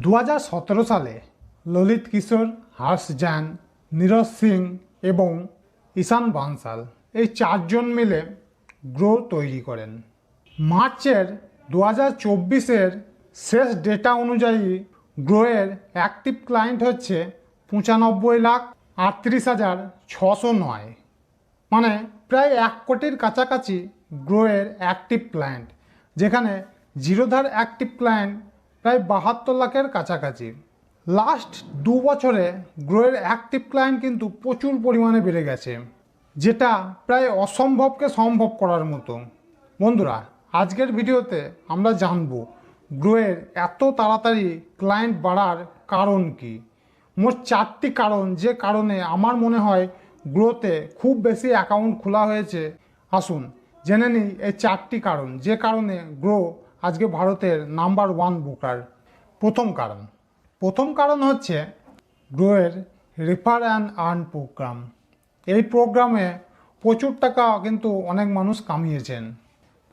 2017 সালে ললিত কিশোর, হর্ষ জ্যান, নীরজ সিং এবং ঈশান বানসাল এই চারজন মিলে গ্রো তৈরি করেন। মার্চের 2024-এর শেষ ডেটা অনুযায়ী গ্রোয়ের অ্যাক্টিভ ক্লায়েন্ট হচ্ছে 95,38,609, মানে প্রায় 1 কোটির কাছাকাছি গ্রোয়ের অ্যাক্টিভ ক্লায়েন্ট, যেখানে জিরোধার অ্যাক্টিভ ক্লায়েন্ট প্রায় 72 লাখের কাছাকাছি। লাস্ট 2 বছরে গ্রোয়ের অ্যাক্টিভ ক্লায়েন্ট কিন্তু প্রচুর পরিমাণে বেড়ে গেছে, যেটা প্রায় অসম্ভবকে সম্ভব করার মতো। বন্ধুরা, আজকের ভিডিওতে আমরা জানব গ্রোয়ের এত তাড়াতাড়ি ক্লায়েন্ট বাড়ার কারণ কি। মোট 4টি কারণ, যে কারণে আমার মনে হয় গ্রোতে খুব বেশি অ্যাকাউন্ট খোলা হয়েছে। আসুন জেনে নিই এই 4টি কারণ, যে কারণে গ্রো আজকে ভারতের নাম্বার 1 ব্রোকার। প্রথম কারণ হচ্ছে গ্রোয়ের রেফার অ্যান্ড আর্ন প্রোগ্রাম। এই প্রোগ্রামে প্রচুর টাকা কিন্তু অনেক মানুষ কামিয়েছেন।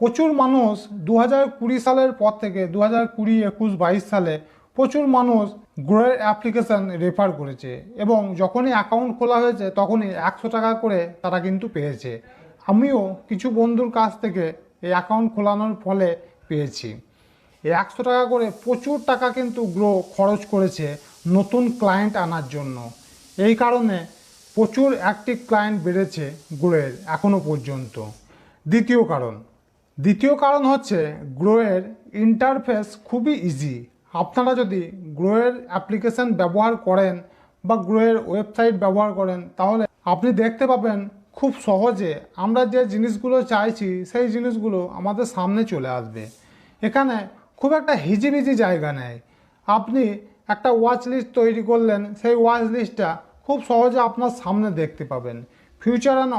প্রচুর মানুষ 2020 সালের পর থেকে 2020, 21, 22 সালে প্রচুর মানুষ গ্রোয়ের অ্যাপ্লিকেশান রেফার করেছে এবং যখনই অ্যাকাউন্ট খোলা হয়েছে তখনই 100 টাকা করে তারা কিন্তু পেয়েছে। আমিও কিছু বন্ধুর কাছ থেকে এই অ্যাকাউন্ট খোলানোর ফলে পেয়েছি। এই 100 টাকা করে প্রচুর টাকা কিন্তু গ্রো খরচ করেছে নতুন ক্লায়েন্ট আনার জন্য। এই কারণে প্রচুর অ্যাক্টিভ ক্লায়েন্ট বেড়েছে গ্রোয়ের এখনও পর্যন্ত। দ্বিতীয় কারণ হচ্ছে গ্রোয়ের ইন্টারফেস খুবই ইজি। আপনারা যদি গ্রোয়ের অ্যাপ্লিকেশান ব্যবহার করেন বা গ্রোয়ের ওয়েবসাইট ব্যবহার করেন, তাহলে আপনি দেখতে পাবেন খুব সহজে আমরা যে জিনিসগুলো চাইছি সেই জিনিসগুলো আমাদের সামনে চলে আসবে। এখানে খুব একটা হিজিবিজি জায়গা নেই। আপনি একটা ওয়াচ লিস্ট তৈরি করলেন, সেই ওয়াচ লিস্টটা খুব সহজে আপনার সামনে দেখতে পাবেন। ফিউচার অ্যান্ড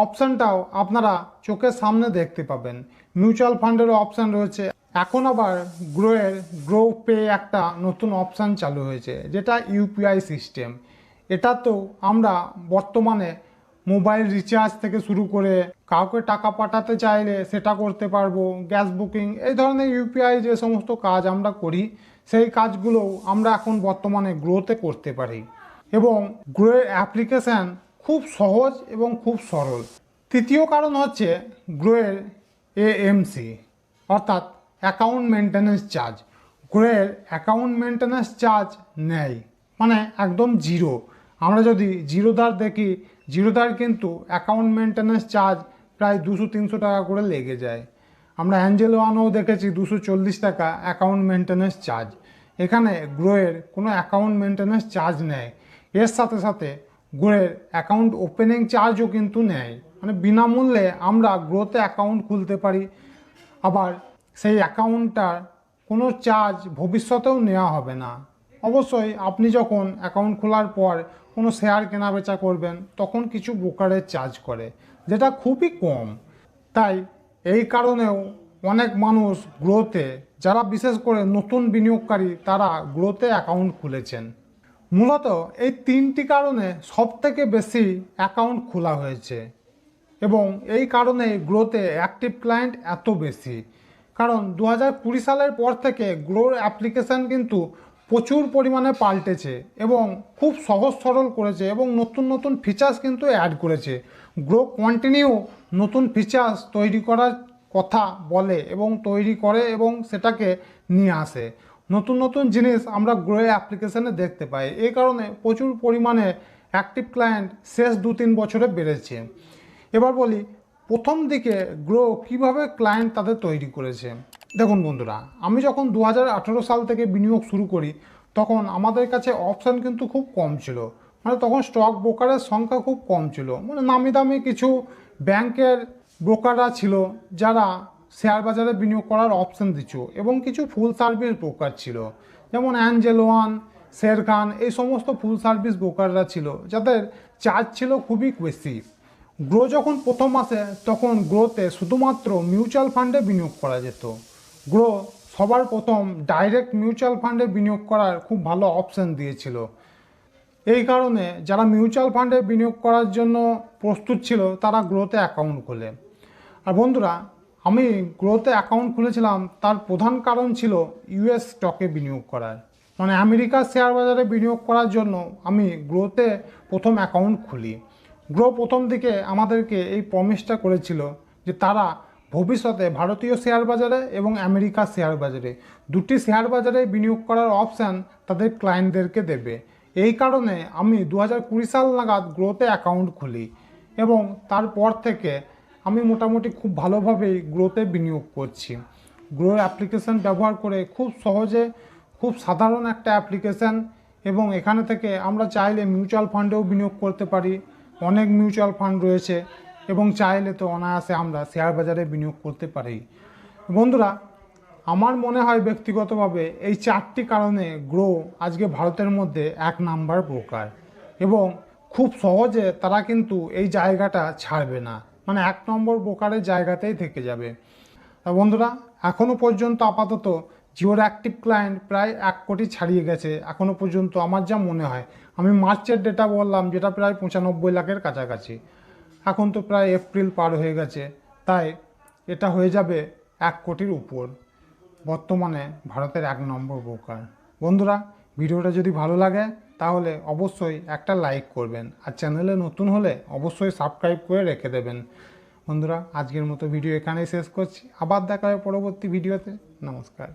অপশানটাও আপনারা চোখের সামনে দেখতে পাবেন। মিউচুয়াল ফান্ডেরও অপশান রয়েছে। এখন আবার গ্রোয়ের গ্রো পে একটা নতুন অপশান চালু হয়েছে, যেটা ইউপিআই সিস্টেম। এটা তো আমরা বর্তমানে মোবাইল রিচার্জ থেকে শুরু করে কাউকে টাকা পাঠাতে চাইলে সেটা করতে পারবো, গ্যাস বুকিং, এই ধরনের ইউপিআই যে সমস্ত কাজ আমরা করি সেই কাজগুলো আমরা এখন বর্তমানে গ্রোতে করতে পারি এবং গ্রোয়ের অ্যাপ্লিকেশান খুব সহজ এবং খুব সরল। তৃতীয় কারণ হচ্ছে গ্রোয়ের এএমসি, অর্থাৎ অ্যাকাউন্ট মেনটেন্যান্স চার্জ। গ্রোয়ের অ্যাকাউন্ট মেনটেন্যান্স চার্জ নেই, মানে একদম জিরো। আমরা যদি জিরোদার দেখি, জিরোদার কিন্তু অ্যাকাউন্ট মেনটেন্যান্স চার্জ প্রায় 200-300 টাকা করে লেগে যায়। আমরা অ্যাঞ্জেল ওয়ানও দেখেছি 240 টাকা অ্যাকাউন্ট মেনটেন্যান্স চার্জ। এখানে গ্রোয়ের কোনো অ্যাকাউন্ট মেনটেন্যান্স চার্জ নেয়। এর সাথে সাথে গ্রোয়ের অ্যাকাউন্ট ওপেনিং চার্জও কিন্তু নেয়, মানে বিনামূল্যে আমরা গ্রোতে অ্যাকাউন্ট খুলতে পারি। আবার সেই অ্যাকাউন্টটার কোনো চার্জ ভবিষ্যতেও নেওয়া হবে না। অবশ্যই আপনি যখন অ্যাকাউন্ট খোলার পর কোনো শেয়ার কেনাবেচা করবেন তখন কিছু ব্রোকারেজ চার্জ করে, যেটা খুবই কম। তাই এই কারণেও অনেক মানুষ গ্রোতে, যারা বিশেষ করে নতুন বিনিয়োগকারী, তারা গ্রোতে অ্যাকাউন্ট খুলেছেন। মূলত এই 3টি কারণে সবথেকে বেশি অ্যাকাউন্ট খোলা হয়েছে এবং এই কারণে গ্রোতে অ্যাক্টিভ ক্লায়েন্ট এত বেশি। কারণ 2020 সালের পর থেকে গ্রোর অ্যাপ্লিকেশান কিন্তু প্রচুর পরিমাণে পাল্টেছে এবং খুব সহজ সরল করেছে এবং নতুন নতুন ফিচার্স কিন্তু অ্যাড করেছে। গ্রো কন্টিনিউ নতুন ফিচার্স তৈরি করার কথা বলে এবং তৈরি করে এবং সেটাকে নিয়ে আসে। নতুন নতুন জিনিস আমরা গ্রো অ্যাপ্লিকেশানে দেখতে পাই। এই কারণে প্রচুর পরিমাণে অ্যাক্টিভ ক্লায়েন্ট শেষ 2-3 বছরে বেড়েছে। এবার বলি প্রথম দিকে গ্রো কিভাবে ক্লায়েন্ট তাদের তৈরি করেছে। দেখুন বন্ধুরা, আমি যখন 2018 সাল থেকে বিনিয়োগ শুরু করি তখন আমাদের কাছে অপশান কিন্তু খুব কম ছিল। মানে তখন স্টক ব্রোকারের সংখ্যা খুব কম ছিল। মানে নামি দামি কিছু ব্যাংকের ব্রোকাররা ছিল যারা শেয়ার বাজারে বিনিয়োগ করার অপশান দিচ্ছ এবং কিছু ফুল সার্ভিস ব্রোকার ছিল, যেমন অ্যাঞ্জেল ওয়ান, শের খান, এই সমস্ত ফুল সার্ভিস ব্রোকাররা ছিল যাদের চার্জ ছিল খুবই বেশি। গ্রো যখন প্রথম আসে তখন গ্রোতে শুধুমাত্র মিউচুয়াল ফান্ডে বিনিয়োগ করা যেত। গ্রো সবার প্রথম ডাইরেক্ট মিউচুয়াল ফান্ডে বিনিয়োগ করার খুব ভালো অপশান দিয়েছিল। এই কারণে যারা মিউচুয়াল ফান্ডে বিনিয়োগ করার জন্য প্রস্তুত ছিল তারা গ্রোতে অ্যাকাউন্ট খোলে। আর বন্ধুরা, আমি গ্রোতে অ্যাকাউন্ট খুলেছিলাম তার প্রধান কারণ ছিল ইউএস স্টকে বিনিয়োগ করার। মানে আমেরিকার শেয়ার বাজারে বিনিয়োগ করার জন্য আমি গ্রোতে প্রথম অ্যাকাউন্ট খুলি। গ্রো প্রথম দিকে আমাদেরকে এই প্রমিসটা করেছিল যে তারা ভবিষ্যতে ভারতীয় শেয়ার বাজারে এবং আমেরিকার শেয়ার বাজারে দুটি শেয়ার বাজারে বিনিয়োগ করার অপশান তাদের ক্লায়েন্টদেরকে দেবে। এই কারণে আমি 2020 সাল নাগাদ গ্রোতে অ্যাকাউন্ট খুলি এবং তারপর থেকে আমি মোটামুটি খুব ভালোভাবেই গ্রোতে বিনিয়োগ করছি। গ্রো অ্যাপ্লিকেশন ব্যবহার করে খুব সহজে, খুব সাধারণ একটা অ্যাপ্লিকেশান, এবং এখানে থেকে আমরা চাইলে মিউচুয়াল ফান্ডেও বিনিয়োগ করতে পারি। অনেক মিউচুয়াল ফান্ড রয়েছে এবং চাইলে তো অনায়াসে আমরা শেয়ার বাজারে বিনিয়োগ করতে পারি। বন্ধুরা, আমার মনে হয় ব্যক্তিগতভাবে এই 4টি কারণে গ্রো আজকে ভারতের মধ্যে 1 নাম্বার ব্রোকার, এবং খুব সহজে তারা কিন্তু এই জায়গাটা ছাড়বে না, মানে 1 নম্বর ব্রোকারের জায়গাতেই থেকে যাবে। বন্ধুরা, এখনও পর্যন্ত আপাতত জিওর অ্যাক্টিভ ক্লায়েন্ট প্রায় 1 কোটি ছাড়িয়ে গেছে এখনও পর্যন্ত, আমার যা মনে হয়। আমি মার্চের ডেটা বললাম, যেটা প্রায় 95 লাখের কাছাকাছি। এখন তো প্রায় এপ্রিল পার হয়ে গেছে, তাই এটা হয়ে যাবে 1 কোটির উপর। বর্তমানে ভারতের 1 নম্বর ব্রোকার। বন্ধুরা, ভিডিওটা যদি ভালো লাগে তাহলে অবশ্যই একটা লাইক করবেন, আর চ্যানেলে নতুন হলে অবশ্যই সাবস্ক্রাইব করে রেখে দেবেন। বন্ধুরা, আজকের মতো ভিডিও এখানেই শেষ করছি। আবার দেখা হবে পরবর্তী ভিডিওতে। নমস্কার।